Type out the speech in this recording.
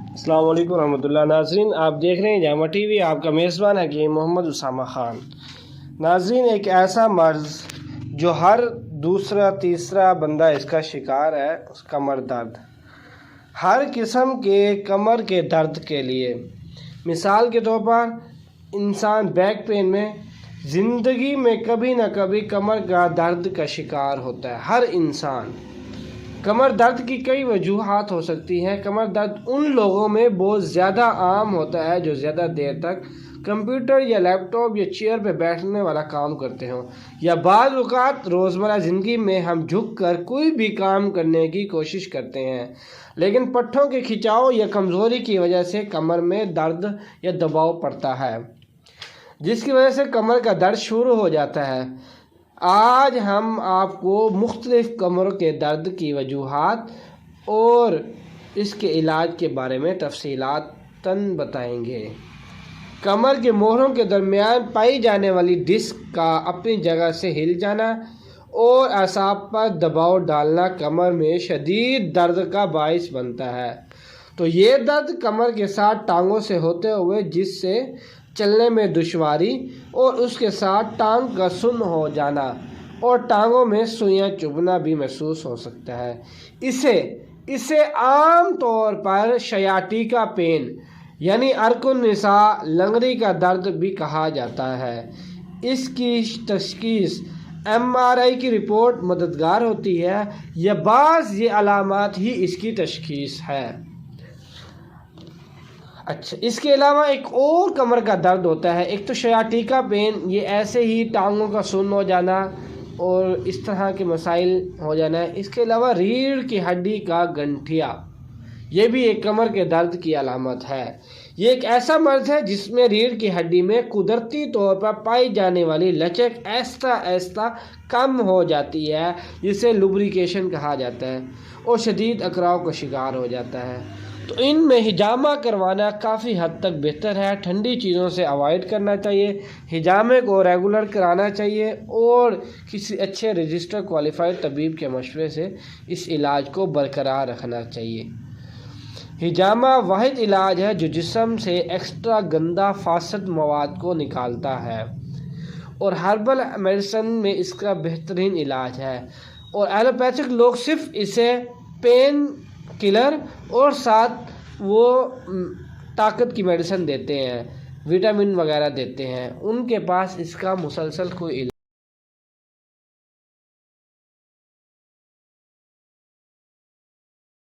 السلام علیکم ورحمۃ اللہ ناظرین، آپ دیکھ رہے ہیں جامع ٹی وی۔ آپ کا میزبان ہے کہ محمد اسامہ خان۔ ناظرین، ایک ایسا مرض جو ہر دوسرا تیسرا بندہ اس کا شکار ہے، اس کمر درد۔ ہر قسم کے کمر کے درد کے لیے، مثال کے طور پر انسان بیک پین میں زندگی میں کبھی نہ کبھی کمر کا درد کا شکار ہوتا ہے۔ ہر انسان کمر درد کی کئی وجوہات ہو سکتی ہیں۔ کمر درد ان لوگوں میں بہت زیادہ عام ہوتا ہے جو زیادہ دیر تک کمپیوٹر یا لیپ ٹاپ یا چیئر پہ بیٹھنے والا کام کرتے ہوں، یا بعض اوقات روزمرہ زندگی میں ہم جھک کر کوئی بھی کام کرنے کی کوشش کرتے ہیں لیکن پٹھوں کے کھچاؤ یا کمزوری کی وجہ سے کمر میں درد یا دباؤ پڑتا ہے، جس کی وجہ سے کمر کا درد شروع ہو جاتا ہے۔ آج ہم آپ کو مختلف کمر کے درد کی وجوہات اور اس کے علاج کے بارے میں تفصیلاتاً بتائیں گے۔ کمر کے موہروں کے درمیان پائی جانے والی ڈسک کا اپنی جگہ سے ہل جانا اور اعصاب پر دباؤ ڈالنا کمر میں شدید درد کا باعث بنتا ہے۔ تو یہ درد کمر کے ساتھ ٹانگوں سے ہوتے ہوئے جس سے چلنے میں دشواری اور اس کے ساتھ ٹانگ کا سن ہو جانا اور ٹانگوں میں سوئیاں چبھنا بھی محسوس ہو سکتا ہے۔ اسے عام طور پر شیاٹیکا پین یعنی ارک النساء لنگڑی کا درد بھی کہا جاتا ہے۔ اس کی تشخیص MRI کی رپورٹ مددگار ہوتی ہے یا بعض یہ علامات ہی اس کی تشخیص ہے۔ اچھا، اس کے علاوہ ایک اور کمر کا درد ہوتا ہے۔ ایک تو شیاٹیکا پین، یہ ایسے ہی ٹانگوں کا سن ہو جانا اور اس طرح کے مسائل ہو جانا ہے۔ اس کے علاوہ ریڑھ کی ہڈی کا گنٹھیا، یہ بھی ایک کمر کے درد کی علامت ہے۔ یہ ایک ایسا مرض ہے جس میں ریڑھ کی ہڈی میں قدرتی طور پر پائی جانے والی لچک آہستہ آہستہ کم ہو جاتی ہے، جسے لوبریکیشن کہا جاتا ہے، اور شدید اکراؤ کا شکار ہو جاتا ہے۔ تو ان میں حجامہ کروانا کافی حد تک بہتر ہے۔ ٹھنڈی چیزوں سے اوائڈ کرنا چاہیے، حجامے کو ریگولر کرانا چاہیے اور کسی اچھے رجسٹر کوالیفائڈ طبیب کے مشورے سے اس علاج کو برقرار رکھنا چاہیے۔ حجامہ واحد علاج ہے جو جسم سے ایکسٹرا گندا فاسد مواد کو نکالتا ہے، اور ہربل میڈیسن میں اس کا بہترین علاج ہے، اور ایلوپیتھک لوگ صرف اسے پین کلر اور ساتھ وہ طاقت کی میڈیسن دیتے ہیں، وٹامن وغیرہ دیتے ہیں، ان کے پاس اس کا مسلسل کوئی علاج